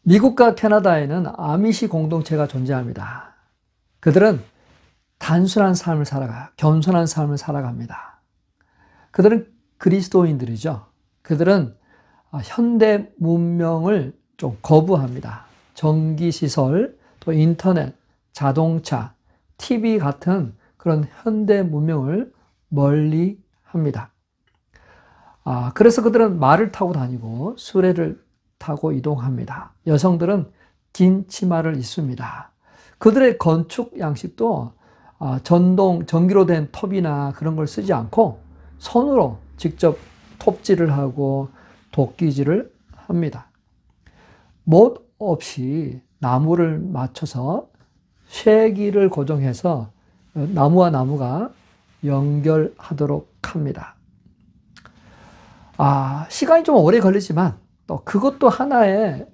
미국과 캐나다에는 아미시 공동체가 존재합니다. 그들은 단순한 삶을 살아가요. 겸손한 삶을 살아갑니다. 그들은 그리스도인들이죠. 그들은 현대 문명을 좀 거부합니다. 전기시설, 또 인터넷, 자동차, TV 같은 그런 현대 문명을 멀리 합니다. 그래서 그들은 말을 타고 다니고 수레를 타고 이동합니다. 여성들은 긴 치마를 입습니다. 그들의 건축 양식도 전기로 된 톱이나 그런 걸 쓰지 않고 손으로 직접 톱질을 하고 도끼질을 합니다. 못 없이 나무를 맞춰서 쇠기를 고정해서 나무와 나무가 연결하도록 합니다. 시간이 좀 오래 걸리지만 또 그것도 하나의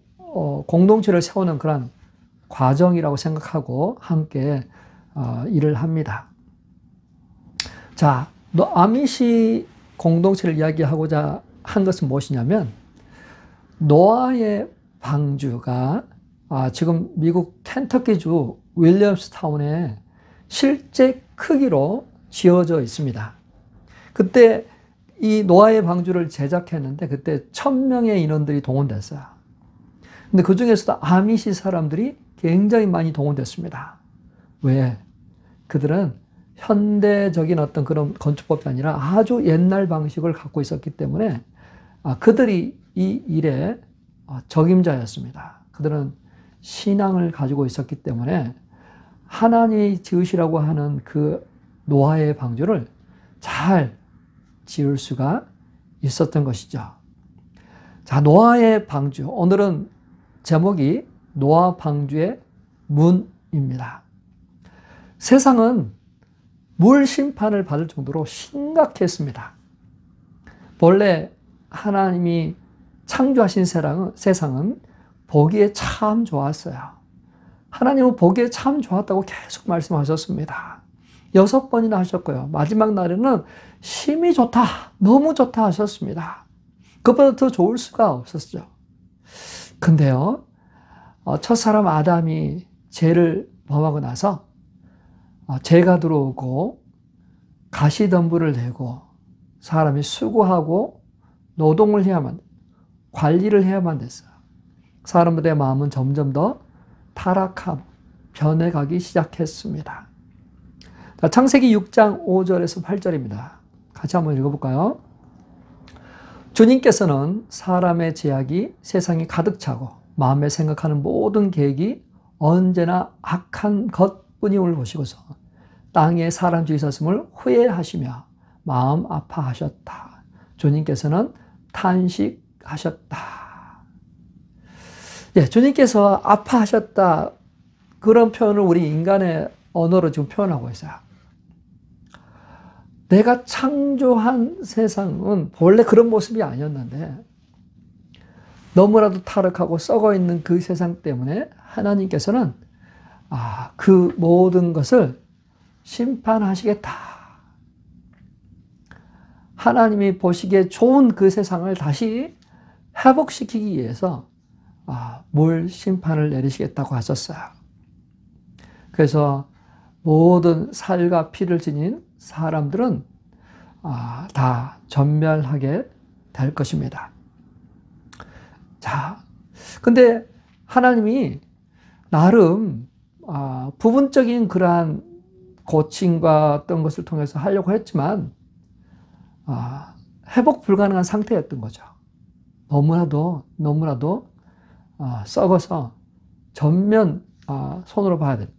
공동체를 세우는 그런 과정이라고 생각하고 함께 일을 합니다. 자, 아미시 공동체를 이야기하고자 한 것은 무엇이냐면 노아의 방주가 지금 미국 켄터키주 윌리엄스타운에 실제 크기로 지어져 있습니다. 그때 이 노아의 방주를 제작했는데 그때 1000명의 인원들이 동원됐어요. 근데 그 중에서도 아미시 사람들이 굉장히 많이 동원됐습니다. 왜? 그들은 현대적인 어떤 그런 건축법이 아니라 아주 옛날 방식을 갖고 있었기 때문에 그들이 이 일에 적임자였습니다. 그들은 신앙을 가지고 있었기 때문에 하나님이 지으시라고 하는 그 노아의 방주를 잘 지을 수가 있었던 것이죠. 자, 노아의 방주. 오늘은 제목이 노아 방주의 문입니다. 세상은 물 심판을 받을 정도로 심각했습니다. 본래 하나님이 창조하신 세상은 보기에 참 좋았어요. 하나님은 보기에 참 좋았다고 계속 말씀하셨습니다. 6번이나 하셨고요. 마지막 날에는 심히 좋다, 너무 좋다 하셨습니다. 그것보다 더 좋을 수가 없었죠. 근데요, 첫사람 아담이 죄를 범하고 나서 죄가 들어오고 가시덤불을 내고 사람이 수고하고 노동을 해야만, 관리를 해야만 됐어요. 사람들의 마음은 점점 더 타락하고 변해가기 시작했습니다. 자, 창세기 6장 5절에서 8절입니다. 같이 한번 읽어볼까요? 주님께서는 사람의 죄악이 세상에 가득 차고 마음에 생각하는 모든 계획이 언제나 악한 것뿐임을 보시고서 땅에 사람 지으셨음을 후회하시며 마음 아파하셨다. 주님께서는 탄식하셨다. 예, 주님께서 아파하셨다. 그런 표현을 우리 인간의 언어로 지금 표현하고 있어요. 내가 창조한 세상은 본래 그런 모습이 아니었는데 너무나도 타락하고 썩어 있는 그 세상 때문에 하나님께서는 그 모든 것을 심판하시겠다. 하나님이 보시기에 좋은 그 세상을 다시 회복시키기 위해서 물 심판을 내리시겠다고 하셨어요. 그래서 모든 살과 피를 지닌 사람들은 다 전멸하게 될 것입니다. 자, 근데 하나님이 나름 부분적인 그러한 고침과 어떤 것을 통해서 하려고 했지만 회복 불가능한 상태였던 거죠. 너무나도 썩어서 전면 손으로 봐야 됩니다.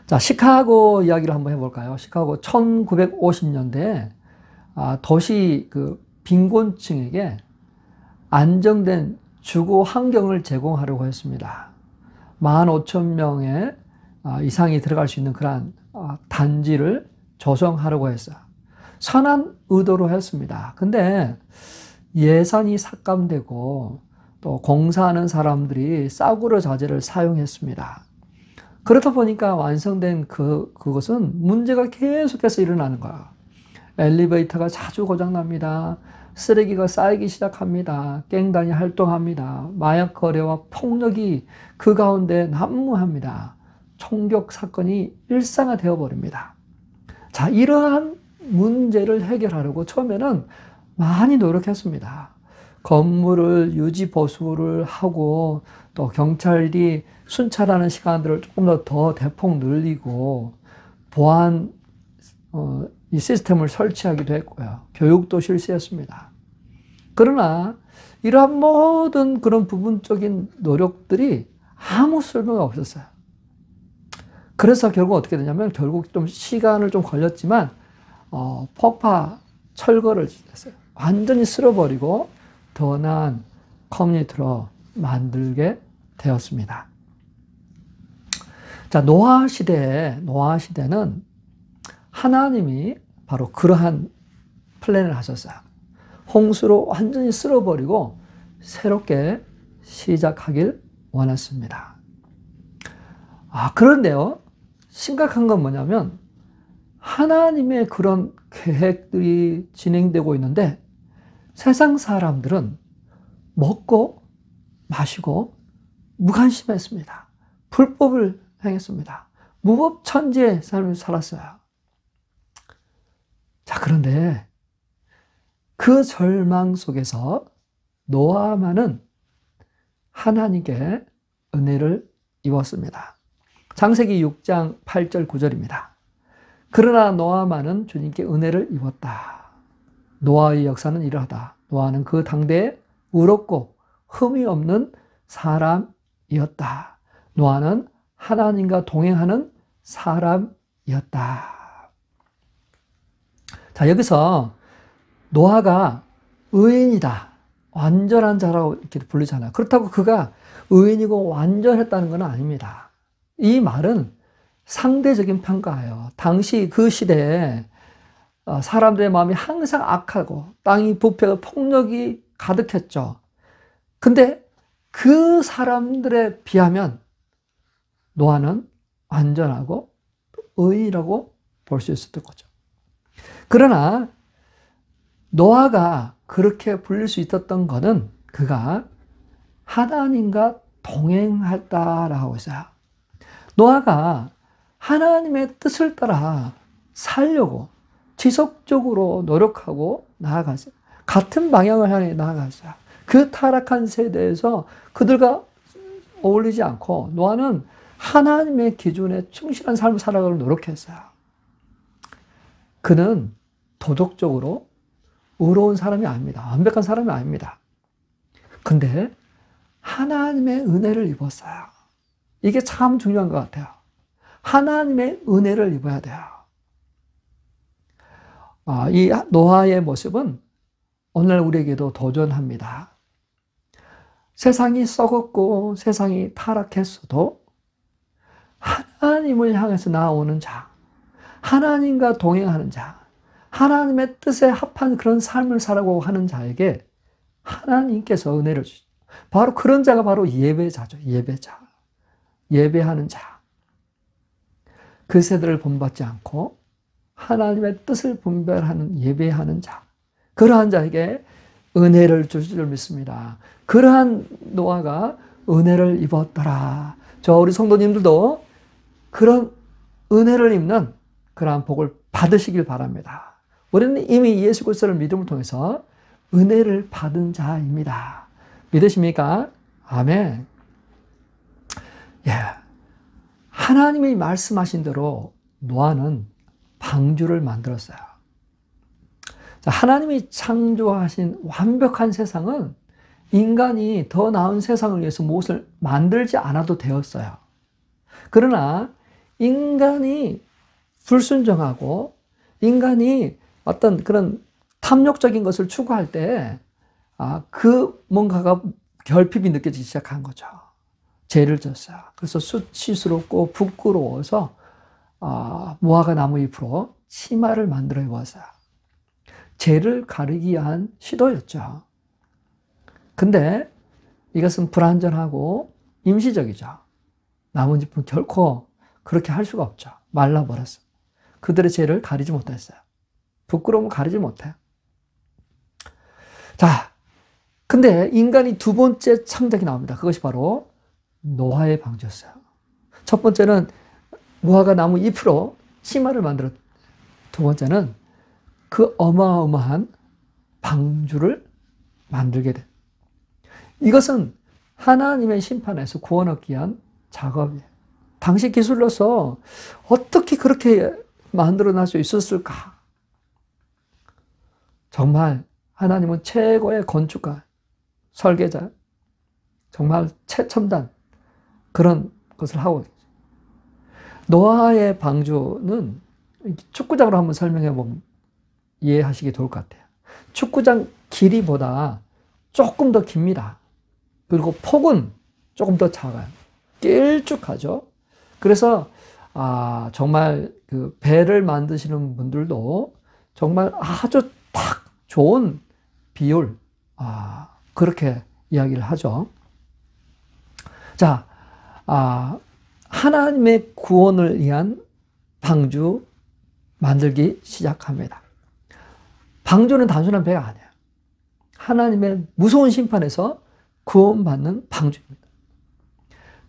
자, 시카고 이야기를 한번 해볼까요? 시카고 1950년대에 도시 빈곤층에게 안정된 주거 환경을 제공하려고 했습니다. 15,000명의 이상이 들어갈 수 있는 그러한 단지를 조성하려고 했어요. 선한 의도로 했습니다. 근데 예산이 삭감되고 또 공사하는 사람들이 싸구려 자재를 사용했습니다. 그렇다 보니까 완성된 그것은 문제가 계속해서 일어나는 거예요. 엘리베이터가 자주 고장납니다. 쓰레기가 쌓이기 시작합니다. 갱단이 활동합니다. 마약 거래와 폭력이 그 가운데 난무합니다. 총격 사건이 일상화되어 버립니다. 자, 이러한 문제를 해결하려고 처음에는 많이 노력했습니다. 건물을 유지 보수를 하고 또 경찰이 순찰하는 시간들을 조금 더 대폭 늘리고 보안 이 시스템을 설치하기도 했고요. 교육도 실시했습니다. 그러나 이러한 모든 그런 부분적인 노력들이 아무 쓸모가 없었어요. 그래서 결국 어떻게 되냐면 결국 좀 시간을 좀 걸렸지만 폭파 철거를 했어요. 완전히 쓸어버리고 더 나은 커뮤니티로 만들게 되었습니다. 자, 노아 시대는 하나님이 바로 그러한 플랜을 하셨어요. 홍수로 완전히 쓸어버리고 새롭게 시작하길 원했습니다. 그런데요, 심각한 건 뭐냐면 하나님의 그런 계획들이 진행되고 있는데 세상 사람들은 먹고 마시고 무관심했습니다. 불법을 행했습니다. 무법천지의 삶을 살았어요. 자, 그런데 그 절망 속에서 노아만은 하나님께 은혜를 입었습니다. 창세기 6장 8절 9절입니다. 그러나 노아만은 주님께 은혜를 입었다. 노아의 역사는 이러하다. 노아는 그 당대에 의롭고 흠이 없는 사람이었다. 노아는 하나님과 동행하는 사람이었다. 자, 여기서 노아가 의인이다, 완전한 자라고 이렇게 부르잖아요. 그렇다고 그가 의인이고 완전했다는 건 아닙니다. 이 말은 상대적인 평가예요. 당시 그 시대에 사람들의 마음이 항상 악하고 땅이 부패와 폭력이 가득했죠. 근데 그 사람들에 비하면 노아는 완전하고 의인이라고 볼 수 있었던 거죠. 그러나 노아가 그렇게 불릴 수 있었던 것은 그가 하나님과 동행했다라고 하고 있어요. 노아가 하나님의 뜻을 따라 살려고 지속적으로 노력하고 나아갔어요. 같은 방향을 향해 나아갔어요. 그 타락한 세대에서 그들과 어울리지 않고 노아는 하나님의 기준에 충실한 삶을 살아가려고 노력했어요. 그는 도덕적으로 의로운 사람이 아닙니다. 완벽한 사람이 아닙니다. 근데 하나님의 은혜를 입었어요. 이게 참 중요한 것 같아요. 하나님의 은혜를 입어야 돼요. 이 노아의 모습은 오늘 우리에게도 도전합니다. 세상이 썩었고 세상이 타락했어도 하나님을 향해서 나아오는 자, 하나님과 동행하는 자, 하나님의 뜻에 합한 그런 삶을 살아가고 하는 자에게 하나님께서 은혜를 주시죠. 바로 그런 자가 바로 예배자죠. 예배자. 예배하는 자. 그 세대를 본받지 않고 하나님의 뜻을 분별하는 예배하는 자. 그러한 자에게 은혜를 주실 줄 믿습니다. 그러한 노아가 은혜를 입었더라. 저 우리 성도님들도 그런 은혜를 입는 그러한 복을 받으시길 바랍니다. 우리는 이미 예수 그리스도를 믿음을 통해서 은혜를 받은 자입니다. 믿으십니까? 아멘. 예. 하나님이 말씀하신 대로 노아는 방주를 만들었어요. 자, 하나님이 창조하신 완벽한 세상은 인간이 더 나은 세상을 위해서 무엇을 만들지 않아도 되었어요. 그러나 인간이 불순종하고 인간이 어떤 그런 탐욕적인 것을 추구할 때 그 뭔가가 결핍이 느껴지기 시작한 거죠. 죄를 졌어요. 그래서 수치스럽고 부끄러워서 무화과 나무 잎으로 치마를 만들어 입었어요. 죄를 가리기 위한 시도였죠. 근데 이것은 불완전하고 임시적이죠. 나뭇잎은 결코 그렇게 할 수가 없죠. 말라버렸어요. 그들의 죄를 가리지 못했어요. 부끄러움을 가리지 못해요. 자, 근데 인간이 두 번째 창작이 나옵니다. 그것이 바로 노아의 방주였어요. 첫 번째는 무화과 나무 잎으로 치마를 만들었고, 두 번째는 그 어마어마한 방주를 만들게 돼. 이것은 하나님의 심판에서 구원 얻기 위한 작업이에요. 당시 기술로서 어떻게 그렇게 만들어낼 수 있었을까? 정말 하나님은 최고의 건축가, 설계자, 정말 최첨단 그런 것을 하고 있어요. 노아의 방주는 축구장으로 한번 설명해 보면 이해하시기 좋을 것 같아요. 축구장 길이보다 조금 더 깁니다. 그리고 폭은 조금 더 작아요. 길쭉하죠. 그래서 정말 그 배를 만드시는 분들도 정말 아주 딱 좋은 비율, 그렇게 이야기를 하죠. 자, 하나님의 구원을 위한 방주 만들기 시작합니다. 방주는 단순한 배가 아니에요. 하나님의 무서운 심판에서 구원받는 방주입니다.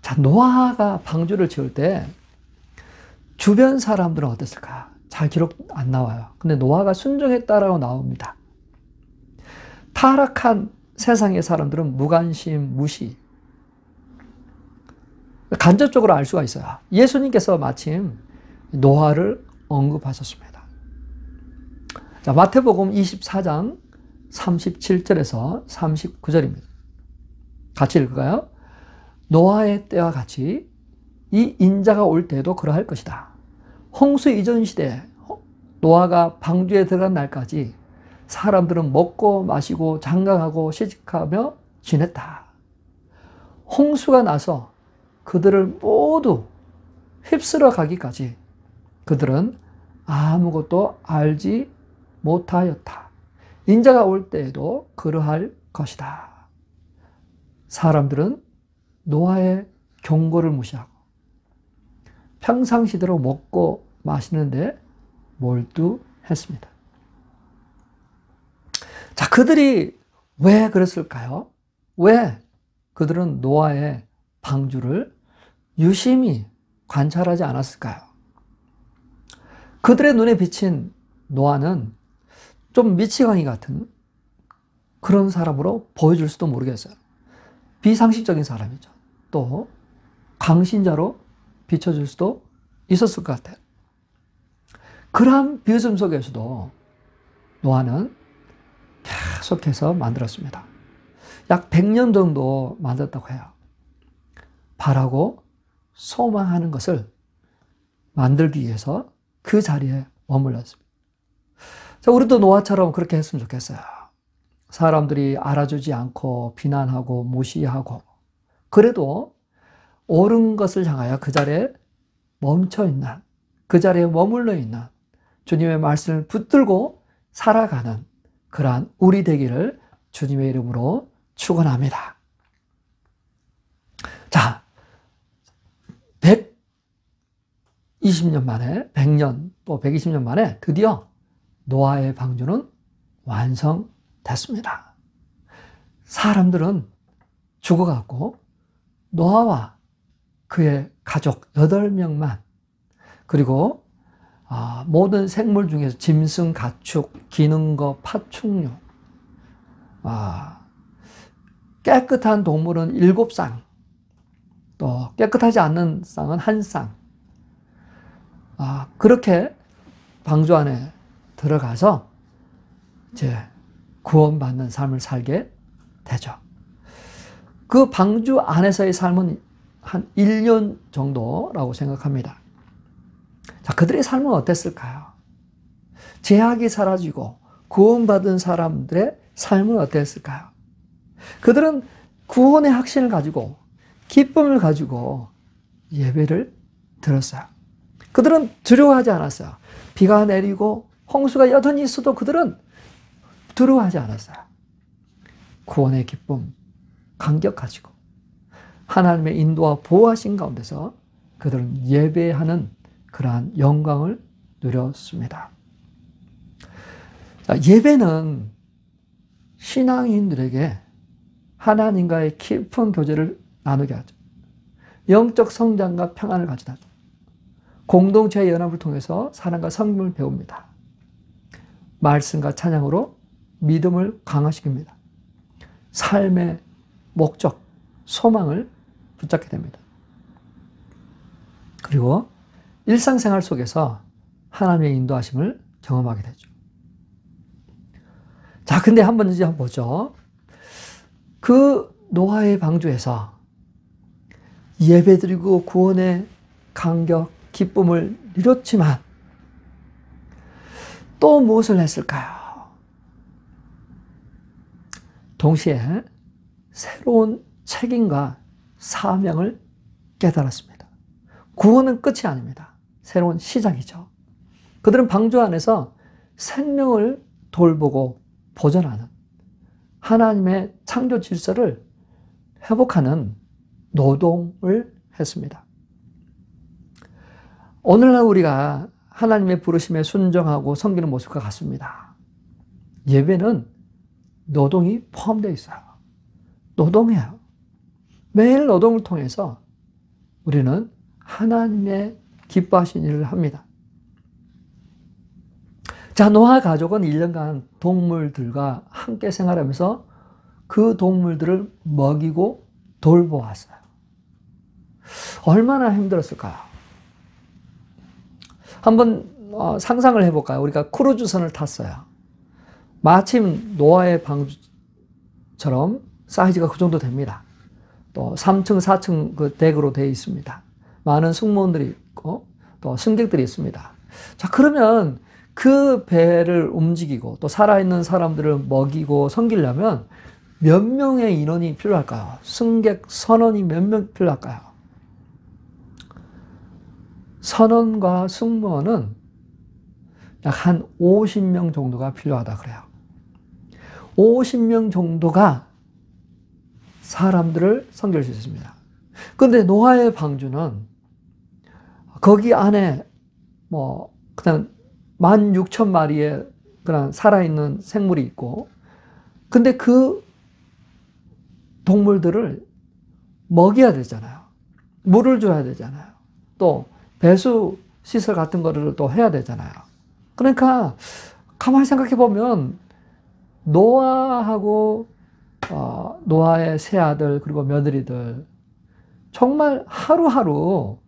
자, 노아가 방주를 지을 때 주변 사람들은 어땠을까? 잘 기록 안 나와요. 근데 노아가 순종했다라고 나옵니다. 타락한 세상의 사람들은 무관심, 무시. 간접적으로 알 수가 있어요. 예수님께서 마침 노아를 언급하셨습니다. 자, 마태복음 24장 37절에서 39절입니다. 같이 읽을까요? 노아의 때와 같이 이 인자가 올 때도 그러할 것이다. 홍수 이전 시대 노아가 방주에 들어간 날까지 사람들은 먹고 마시고 장가가고 시집가며 지냈다. 홍수가 나서 그들을 모두 휩쓸어 가기까지 그들은 아무것도 알지 못하였다. 인자가 올 때에도 그러할 것이다. 사람들은 노아의 경고를 무시하고 평상시대로 먹고 마시는데 몰두했습니다. 자, 그들이 왜 그랬을까요? 왜 그들은 노아의 방주를 유심히 관찰하지 않았을까요? 그들의 눈에 비친 노아는 좀 미치광이 같은 그런 사람으로 보여줄 수도 모르겠어요. 비상식적인 사람이죠. 또 강신자로 비춰줄 수도 있었을 것 같아요. 그러한 비웃음 속에서도 노아는 계속해서 만들었습니다. 약 100년 정도 만들었다고 해요. 바라고 소망하는 것을 만들기 위해서 그 자리에 머물렀습니다. 자, 우리도 노아처럼 그렇게 했으면 좋겠어요. 사람들이 알아주지 않고 비난하고 무시하고 그래도 옳은 것을 향하여 그 자리에 멈춰있는, 그 자리에 머물러 있는 주님의 말씀을 붙들고 살아가는 그러한 우리 되기를 주님의 이름으로 축원합니다. 자, 120년 만에, 100년 또 120년 만에 드디어 노아의 방주는 완성됐습니다. 사람들은 죽어갔고 노아와 그의 가족 8명만 그리고 모든 생물 중에서 짐승, 가축, 기는 거, 파충류, 깨끗한 동물은 7쌍, 또 깨끗하지 않는 쌍은 1쌍. 그렇게 방주 안에 들어가서 이제 구원받는 삶을 살게 되죠. 그 방주 안에서의 삶은 한 1년 정도라고 생각합니다. 자, 그들의 삶은 어땠을까요? 제약이 사라지고 구원받은 사람들의 삶은 어땠을까요? 그들은 구원의 확신을 가지고 기쁨을 가지고 예배를 드렸어요. 그들은 두려워하지 않았어요. 비가 내리고 홍수가 여전히 있어도 그들은 두려워하지 않았어요. 구원의 기쁨, 감격 가지고 하나님의 인도와 보호하신 가운데서 그들은 예배하는 그러한 영광을 누렸습니다. 예배는 신앙인들에게 하나님과의 깊은 교제를 나누게 하죠. 영적 성장과 평안을 가져다 줘. 공동체의 연합을 통해서 사랑과 성김을 배웁니다. 말씀과 찬양으로 믿음을 강화시킵니다. 삶의 목적, 소망을 붙잡게 됩니다. 그리고 일상생활 속에서 하나님의 인도하심을 경험하게 되죠. 자, 근데 한번 보죠. 그 노아의 방주에서 예배드리고 구원의 감격, 기쁨을 이뤘지만 또 무엇을 했을까요? 동시에 새로운 책임과 사명을 깨달았습니다. 구원은 끝이 아닙니다. 새로운 시작이죠. 그들은 방주 안에서 생명을 돌보고 보존하는 하나님의 창조 질서를 회복하는 노동을 했습니다. 오늘날 우리가 하나님의 부르심에 순종하고 섬기는 모습과 같습니다. 예배는 노동이 포함되어 있어요. 노동이에요. 매일 노동을 통해서 우리는 하나님의 기뻐하신 일을 합니다. 자, 노아 가족은 1년간 동물들과 함께 생활하면서 그 동물들을 먹이고 돌보았어요. 얼마나 힘들었을까요? 한번 상상을 해볼까요? 우리가 크루즈선을 탔어요. 마침 노아의 방주처럼 사이즈가 그 정도 됩니다. 또 3층, 4층 그 덱으로 되어 있습니다. 많은 승무원들이 있고 또 승객들이 있습니다. 자, 그러면 그 배를 움직이고 또 살아있는 사람들을 먹이고 섬기려면 몇 명의 인원이 필요할까요? 승객 선원이 몇 명 필요할까요? 선원과 승무원은 약 한 50명 정도가 필요하다 그래요. 50명 정도가 사람들을 섬길 수 있습니다. 그런데 노아의 방주는 거기 안에 그냥 16,000마리의 그런 살아있는 생물이 있고, 근데 그 동물들을 먹여야 되잖아요. 물을 줘야 되잖아요. 또 배수 시설 같은 거를 또 해야 되잖아요. 그러니까 가만히 생각해 보면 노아하고 노아의 세 아들 그리고 며느리들 정말 하루하루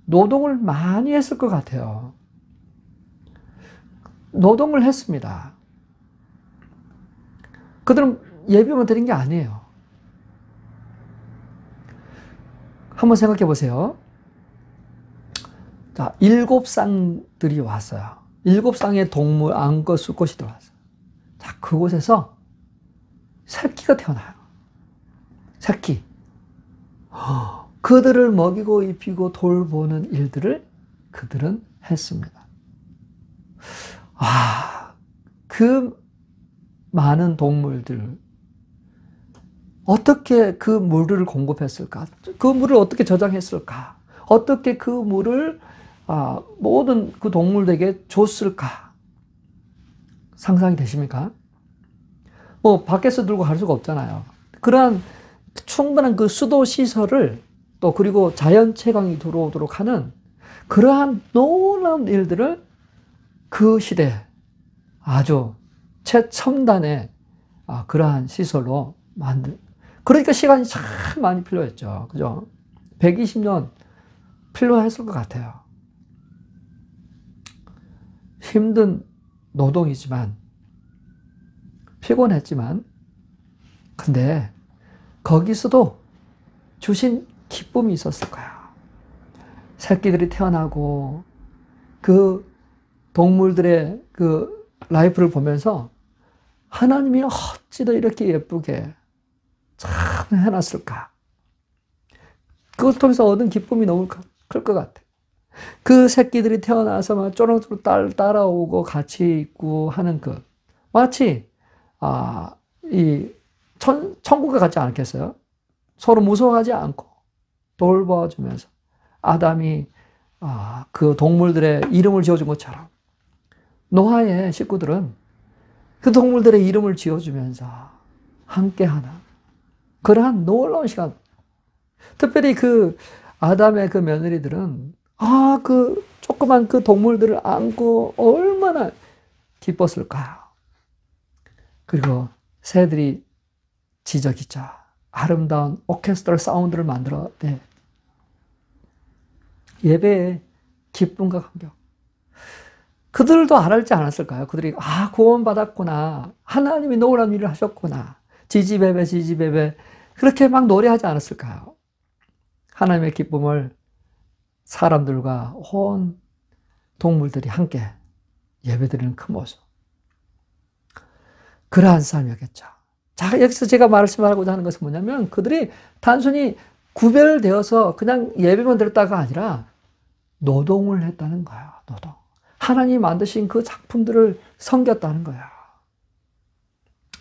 노동을 많이 했을 것 같아요. 노동을 했습니다. 그들은 예배만 드린 게 아니에요. 한번 생각해 보세요. 자, 7쌍들이 왔어요. 7쌍의 동물, 암컷, 수컷이 들어왔어요. 자, 그곳에서 새끼가 태어나요. 새끼. 그들을 먹이고 입히고 돌보는 일들을 그들은 했습니다. 그 많은 동물들, 어떻게 그 물을 공급했을까? 그 물을 어떻게 저장했을까? 어떻게 그 물을 모든 그 동물들에게 줬을까? 상상이 되십니까? 밖에서 들고 갈 수가 없잖아요. 그러한 충분한 그 수도 시설을 또 그리고 자연 채광이 들어오도록 하는 그러한 놀라운 일들을 그 시대 아주 최첨단의 그러한 시설로 그러니까 시간이 참 많이 필요했죠. 그죠? 120년 필요했을 것 같아요. 힘든 노동이지만, 피곤했지만, 근데 거기서도 주신 기쁨이 있었을 거야. 새끼들이 태어나고 그 동물들의 그 라이프를 보면서 하나님이 어찌도 이렇게 예쁘게 참 해놨을까. 그걸 통해서 얻은 기쁨이 너무 클 것 같아. 그 새끼들이 태어나서 막 쪼랑쪼랑 따라오고 같이 있고 하는 마치 이 천국에 같지 않겠어요? 서로 무서워하지 않고 돌봐주면서 아담이 그 동물들의 이름을 지어준 것처럼 노아의 식구들은 그 동물들의 이름을 지어주면서 함께하는 그러한 놀라운 시간. 특별히 그 아담의 그 며느리들은 그 조그만 그 동물들을 안고 얼마나 기뻤을까요? 그리고 새들이 지저귀자 아름다운 오케스트라 사운드를 만들어 예배의 기쁨과 감격. 그들도 알지 않았을까요? 그들이 구원받았구나. 하나님이 놀라운 일을 하셨구나. 지지배배 그렇게 막 노래하지 않았을까요? 하나님의 기쁨을 사람들과 온 동물들이 함께 예배드리는 그 모습. 그러한 삶이었겠죠. 자, 여기서 제가 말씀하고자 하는 것은 뭐냐면 그들이 단순히 구별되어서 그냥 예배만 드렸다가 아니라 노동을 했다는 거예요. 노동. 하나님이 만드신 그 작품들을 섬겼다는 거예요.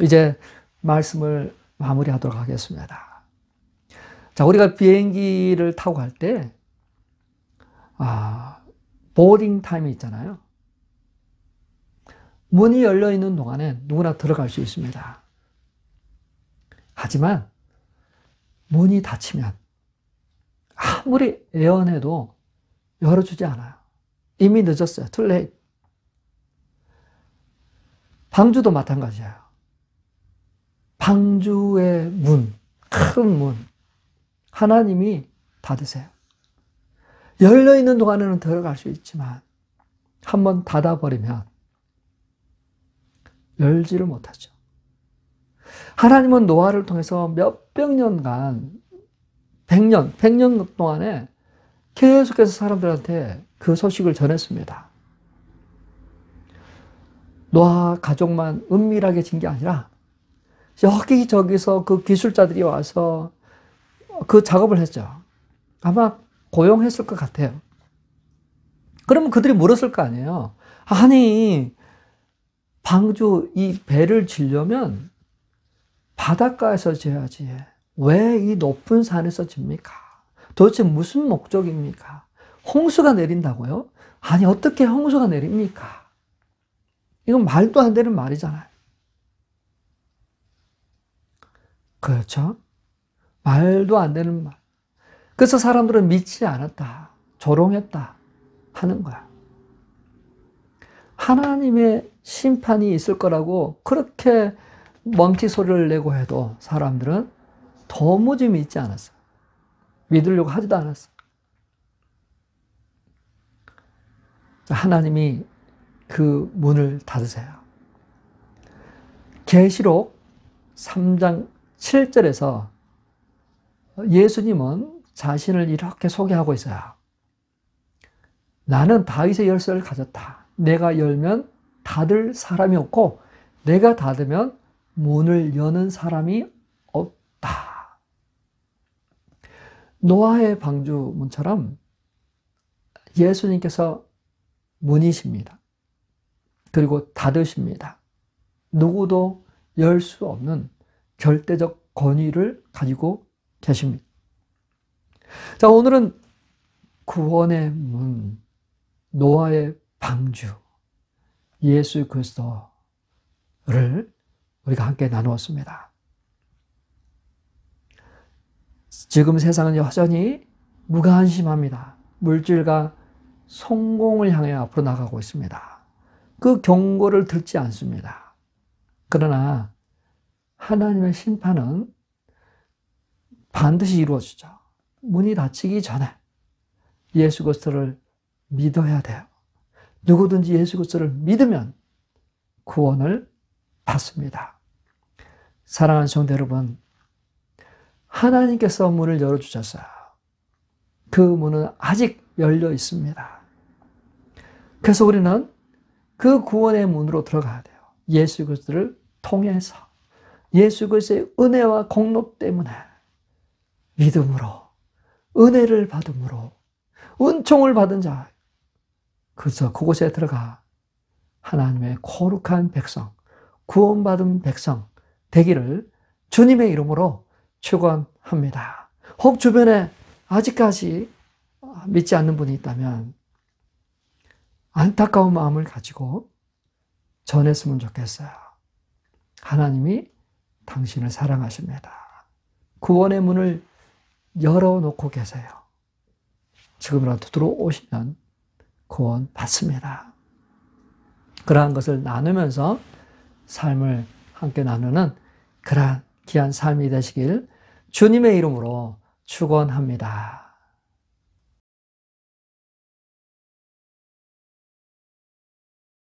이제 말씀을 마무리하도록 하겠습니다. 자, 우리가 비행기를 타고 갈 때, 보딩 타임이 있잖아요. 문이 열려 있는 동안에 누구나 들어갈 수 있습니다. 하지만 문이 닫히면 아무리 애원해도 열어주지 않아요. 이미 늦었어요. too late. 방주도 마찬가지예요. 방주의 문, 큰 문, 하나님이 닫으세요. 열려있는 동안에는 들어갈 수 있지만 한번 닫아버리면 열지를 못하죠. 하나님은 노아를 통해서 몇백 년간, 100년 동안에 계속해서 사람들한테 그 소식을 전했습니다. 노아 가족만 은밀하게 진 게 아니라 여기저기서 그 기술자들이 와서 그 작업을 했죠. 아마 고용했을 것 같아요. 그러면 그들이 물었을 거 아니에요. 아니, 방주 이 배를 지려면 바닷가에서 지어야지. 왜 이 높은 산에서 집니까? 도대체 무슨 목적입니까? 홍수가 내린다고요? 아니, 어떻게 홍수가 내립니까? 이건 말도 안 되는 말이잖아요. 그렇죠? 말도 안 되는 말. 그래서 사람들은 믿지 않았다. 조롱했다. 하는 거야. 하나님의 심판이 있을 거라고 그렇게 멈칫 소리를 내고 해도 사람들은 도무지 믿지 않았어요. 믿으려고 하지도 않았어요. 하나님이 그 문을 닫으세요. 계시록 3장 7절에서 예수님은 자신을 이렇게 소개하고 있어요. 나는 다윗의 열쇠를 가졌다. 내가 열면 닫을 사람이 없고 내가 닫으면 문을 여는 사람이 없다. 노아의 방주 문처럼 예수님께서 문이십니다. 그리고 닫으십니다. 누구도 열 수 없는 절대적 권위를 가지고 계십니다. 자, 오늘은 구원의 문, 노아의 방주, 예수 그리스도를 우리가 함께 나누었습니다. 지금 세상은 여전히 무관심합니다. 물질과 성공을 향해 앞으로 나가고 있습니다. 그 경고를 듣지 않습니다. 그러나 하나님의 심판은 반드시 이루어지죠. 문이 닫히기 전에 예수 그리스도를 믿어야 돼요. 누구든지 예수 그리스도를 믿으면 구원을 받습니다. 사랑하는 성도 여러분, 하나님께서 문을 열어주셨어요. 그 문은 아직 열려 있습니다. 그래서 우리는 그 구원의 문으로 들어가야 돼요. 예수 그리스도를 통해서 예수 그리스도의 은혜와 공로 때문에 믿음으로 은혜를 받음으로 은총을 받은 자, 그래서 그곳에 들어가 하나님의 거룩한 백성, 구원받은 백성 되기를 주님의 이름으로 축원합니다. 혹 주변에 아직까지 믿지 않는 분이 있다면 안타까운 마음을 가지고 전했으면 좋겠어요. 하나님이 당신을 사랑하십니다. 구원의 문을 열어놓고 계세요. 지금이라도 들어오시면 구원 받습니다. 그러한 것을 나누면서 삶을 함께 나누는 그러한 귀한 삶이 되시길 주님의 이름으로 축원합니다.